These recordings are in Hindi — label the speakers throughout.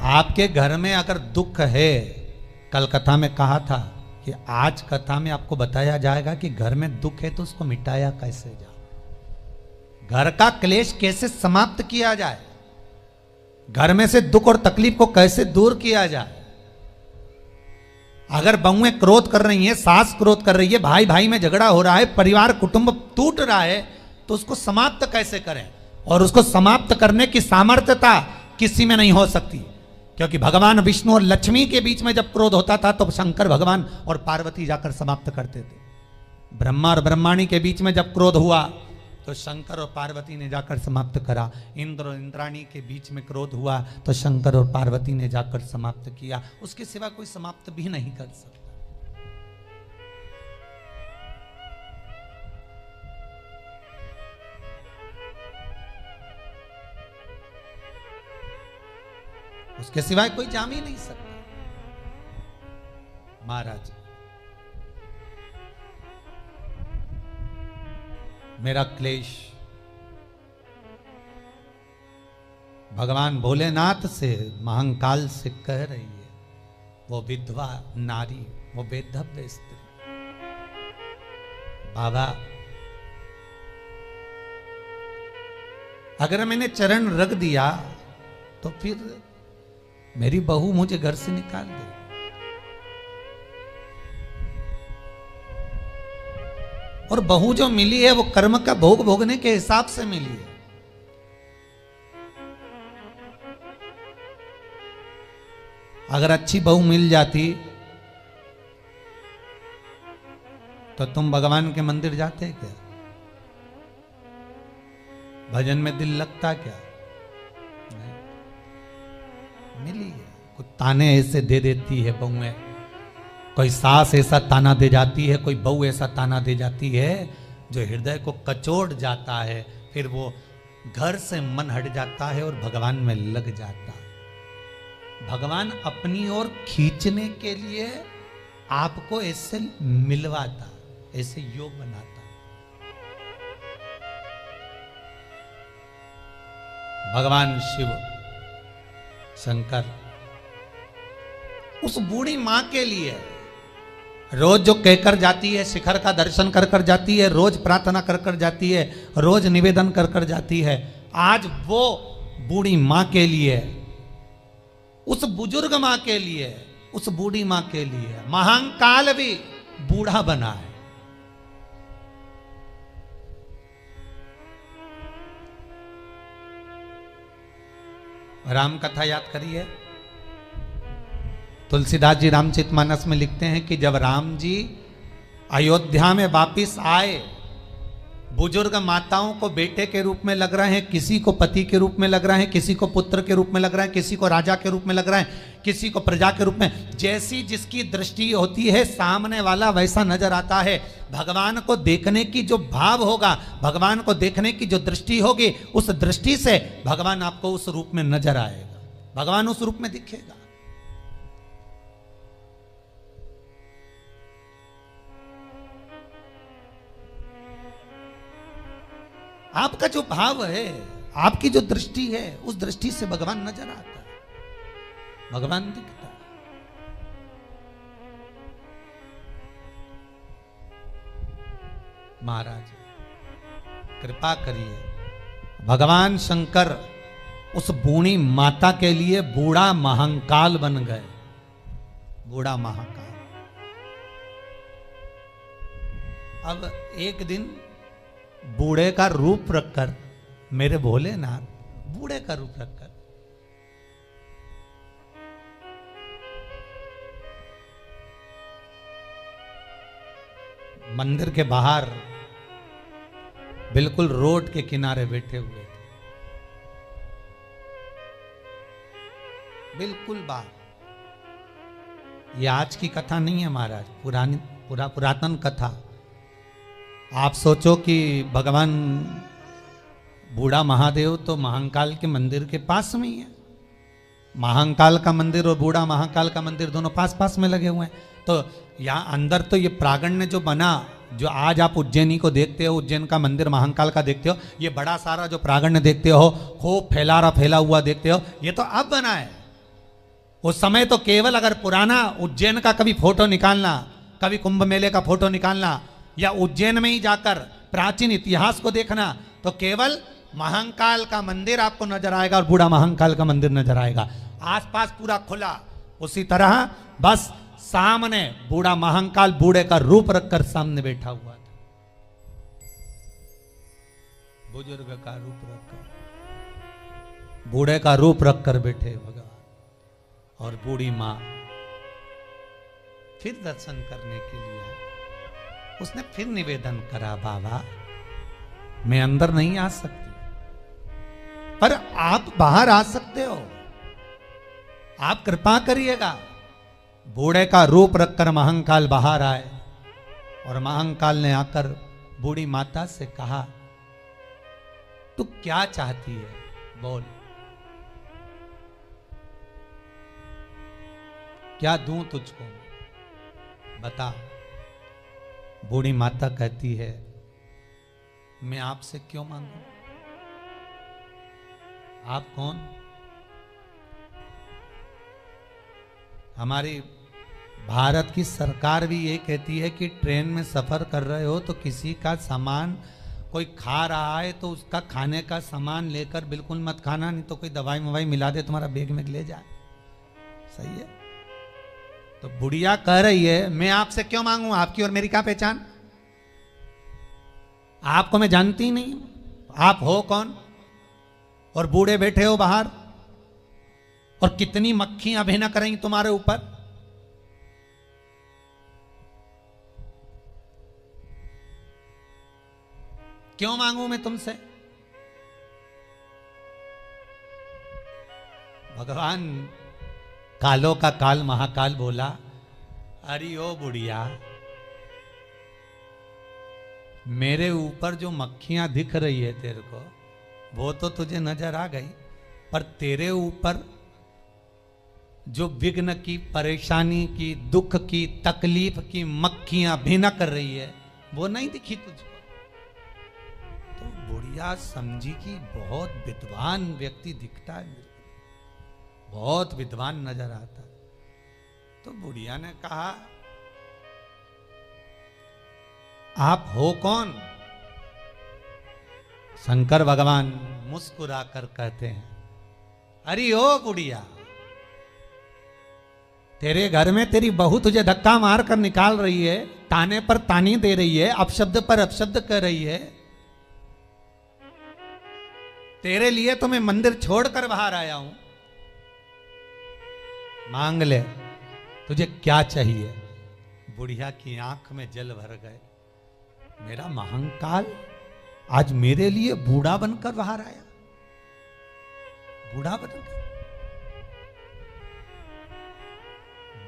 Speaker 1: आपके घर में अगर दुख है, कल कथा में कहा था कि आज कथा में आपको बताया जाएगा कि घर में दुख है तो उसको मिटाया कैसे जाए, घर का क्लेश कैसे समाप्त किया जाए, घर में से दुख और तकलीफ को कैसे दूर किया जाए। अगर बहुएं क्रोध कर रही हैं, सास क्रोध कर रही है, भाई भाई में झगड़ा हो रहा है, परिवार कुटुंब टूट रहा है, तो उसको समाप्त कैसे करें। और उसको समाप्त करने की सामर्थ्यता किसी में नहीं हो सकती, क्योंकि भगवान विष्णु और लक्ष्मी के बीच में जब क्रोध होता था तो शंकर भगवान और पार्वती जाकर समाप्त करते थे। ब्रह्मा और ब्रह्माणी के बीच में जब क्रोध हुआ तो शंकर और पार्वती ने जाकर समाप्त करा। इंद्र और इंद्राणी के बीच में क्रोध हुआ तो शंकर और पार्वती ने जाकर समाप्त किया। उसके सिवा कोई समाप्त भी नहीं कर सकता। उसके सिवाय कोई जाम ही नहीं सकता। महाराज, मेरा क्लेश भगवान भोलेनाथ से, महाकाल से कह रही है, वो विधवा नारी, वो बेधव्य स्त्री, बाबा अगर मैंने चरण रख दिया तो फिर मेरी बहू मुझे घर से निकाल दे। और बहू जो मिली है वो कर्म का भोग भोगने के हिसाब से मिली है। अगर अच्छी बहू मिल जाती तो तुम भगवान के मंदिर जाते क्या? भजन में दिल लगता क्या? नहीं। मिली है। कुछ ताने ऐसे दे देती है बहुएं, कोई सास ऐसा ताना दे जाती है, कोई बहू ऐसा ताना दे जाती है जो हृदय को कचोड़ जाता है। फिर वो घर से मन हट जाता है और भगवान में लग जाता है। भगवान अपनी ओर खींचने के लिए आपको ऐसे मिलवाता, ऐसे योग बनाता। भगवान शिव शंकर उस बूढ़ी मां के लिए रोज जो कहकर जाती है, शिखर का दर्शन कर कर जाती है, रोज प्रार्थना कर कर जाती है, रोज निवेदन कर कर जाती है, आज वो बूढ़ी मां के लिए, उस बुजुर्ग मां के लिए, उस बूढ़ी मां के लिए महाकाल भी बूढ़ा बना है। राम कथा याद करिए। तुलसीदास जी रामचरितमानस में लिखते हैं कि जब राम जी अयोध्या में वापिस आए, बुजुर्ग माताओं को बेटे के रूप में लग रहे हैं, किसी को पति के रूप में लग रहे हैं, किसी को पुत्र के रूप में लग रहे हैं, किसी को राजा के रूप में लग रहे हैं, किसी को प्रजा के रूप में। जैसी जिसकी दृष्टि होती है, सामने वाला वैसा नजर आता है। भगवान को देखने की जो भाव होगा, भगवान को देखने की जो दृष्टि होगी, उस दृष्टि से भगवान आपको उस रूप में नजर आएगा, भगवान उस रूप में दिखेगा। आपका जो भाव है, आपकी जो दृष्टि है, उस दृष्टि से भगवान नजर आता है, भगवान दिखता है। महाराज कृपा करिए, भगवान शंकर उस बूढ़ी माता के लिए बूढ़ा महाकाल बन गए, बूढ़ा महाकाल। अब एक दिन बूढ़े का रूप रखकर, मेरे भोलेनाथ बूढ़े का रूप रखकर मंदिर के बाहर बिल्कुल रोड के किनारे बैठे हुए थे, बिल्कुल बाहर। ये आज की कथा नहीं है महाराज, पुरातन कथा। आप सोचो कि भगवान बूढ़ा महादेव तो महाकाल के मंदिर के पास में ही है। महाकाल का मंदिर और बूढ़ा महाकाल का मंदिर दोनों पास पास में लगे हुए हैं। तो यहाँ अंदर तो ये प्रांगण जो बना, जो आज आप उज्जैनी को देखते हो, उज्जैन का मंदिर महाकाल का देखते हो, ये बड़ा सारा जो प्रांगण देखते हो, खूब फैला हुआ देखते हो, ये तो अब बना है। उस समय तो केवल अगर पुराना उज्जैन का कभी फोटो निकालना, कभी कुंभ मेले का फोटो निकालना, या उज्जैन में ही जाकर प्राचीन इतिहास को देखना, तो केवल महाकाल का मंदिर आपको नजर आएगा और बूढ़ा महाकाल का मंदिर नजर आएगा, आसपास पूरा खुला। उसी तरह बस सामने बूढ़ा महाकाल बूढ़े का रूप रखकर सामने बैठा हुआ था, बुजुर्ग का रूप रखकर, बूढ़े का रूप रखकर बैठे भगवान। और बूढ़ी मां फिर दर्शन करने के लिए आई। उसने फिर निवेदन करा, बाबा मैं अंदर नहीं आ सकती, पर आप बाहर आ सकते हो, आप कृपा करिएगा। बूढ़े का रूप रखकर महाकाल बाहर आए और महाकाल ने आकर बूढ़ी माता से कहा, तू क्या चाहती है, बोल, क्या दूं तुझको, बता। बूढ़ी माता कहती है, मैं आपसे क्यों मांगू, आप कौन? हमारी भारत की सरकार भी ये कहती है कि ट्रेन में सफर कर रहे हो तो किसी का सामान कोई खा रहा है तो उसका खाने का सामान लेकर बिल्कुल मत खाना, नहीं तो कोई दवाई मवाई मिला दे तुम्हारा बैग में ले जाए। सही है। तो बुढ़िया कह रही है, मैं आपसे क्यों मांगू, आपकी और मेरी क्या पहचान, आपको मैं जानती ही नहीं, आप हो कौन? और बूढ़े बैठे हो बाहर, और कितनी मक्खियां भिनक करेंगी तुम्हारे ऊपर। क्यों मांगू मैं तुमसे? भगवान कालों का काल महाकाल बोला, अरे ओ बुढ़िया, मेरे ऊपर जो मक्खियां दिख रही है तेरे को, वो तो तुझे नजर आ गई, पर तेरे ऊपर जो विघ्न की, परेशानी की, दुख की, तकलीफ की मक्खियां भिनक कर रही है, वो नहीं दिखी तुझको। तो बुढ़िया समझी कि बहुत विद्वान व्यक्ति दिखता है, बहुत विद्वान नजर आता। तो बुढ़िया ने कहा, आप हो कौन? शंकर भगवान मुस्कुराकर कहते हैं, अरे ओ बुढ़िया, तेरे घर में तेरी बहू तुझे धक्का मार कर निकाल रही है, ताने पर तानी दे रही है, अपशब्द पर अपशब्द कर रही है, तेरे लिए तो मैं मंदिर छोड़कर बाहर आया हूं, मांग ले, तुझे क्या चाहिए? बुढ़िया की आंख में जल भर गए, मेरा महाकाल आज मेरे लिए बूढ़ा बनकर बाहर आया, बूढ़ा बनकर।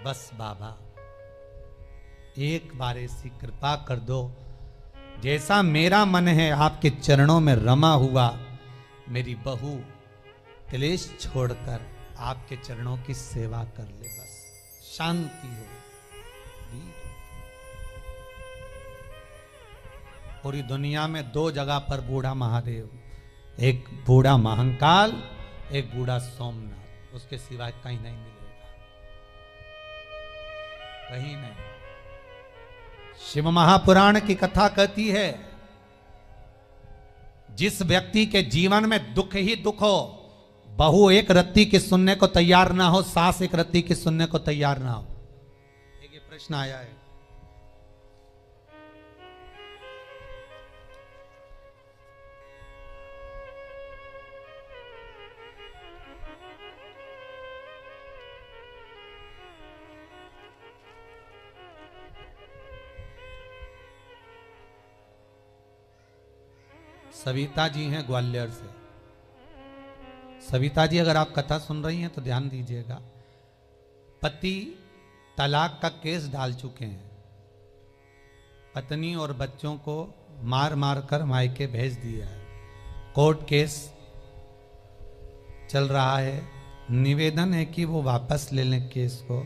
Speaker 1: बस बाबा एक बार ऐसी कृपा कर दो, जैसा मेरा मन है आपके चरणों में रमा हुआ, मेरी बहू क्लेश छोड़कर आपके चरणों की सेवा कर ले, बस शांति हो। पूरी दुनिया में दो जगह पर बूढ़ा महादेव, एक बूढ़ा महाकाल, एक बूढ़ा सोमनाथ, उसके सिवाय कहीं नहीं मिलेगा, कहीं नहीं। शिव महापुराण की कथा कहती है, जिस व्यक्ति के जीवन में दुख ही दुख हो, बहू एक रत्ती की सुनने को तैयार ना हो, सास एक रत्ती की सुनने को तैयार ना हो। एक ये प्रश्न आया है, सविता जी हैं ग्वालियर से। सविता जी, अगर आप कथा सुन रही हैं तो ध्यान दीजिएगा। पति तलाक का केस डाल चुके हैं, पत्नी और बच्चों को मार मार कर मायके भेज दिया है, कोर्ट केस चल रहा है। निवेदन है कि वो वापस ले लें केस को,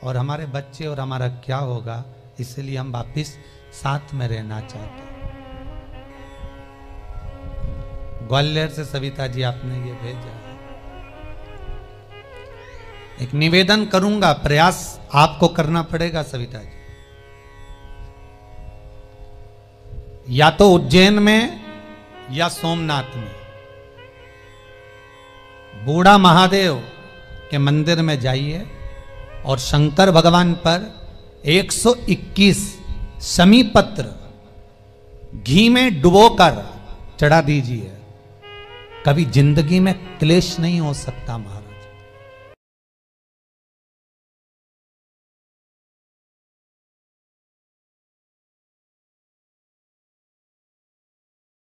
Speaker 1: और हमारे बच्चे और हमारा क्या होगा, इसलिए हम वापस साथ में रहना चाहते हैं। ग्वालियर से सविता जी आपने ये भेजा है। एक निवेदन करूंगा, प्रयास आपको करना पड़ेगा सविता जी। या तो उज्जैन में या सोमनाथ में बूढ़ा महादेव के मंदिर में जाइए और शंकर भगवान पर 121 शमी पत्र घी में डुबोकर चढ़ा दीजिए। कभी जिंदगी में क्लेश नहीं हो सकता महाराज।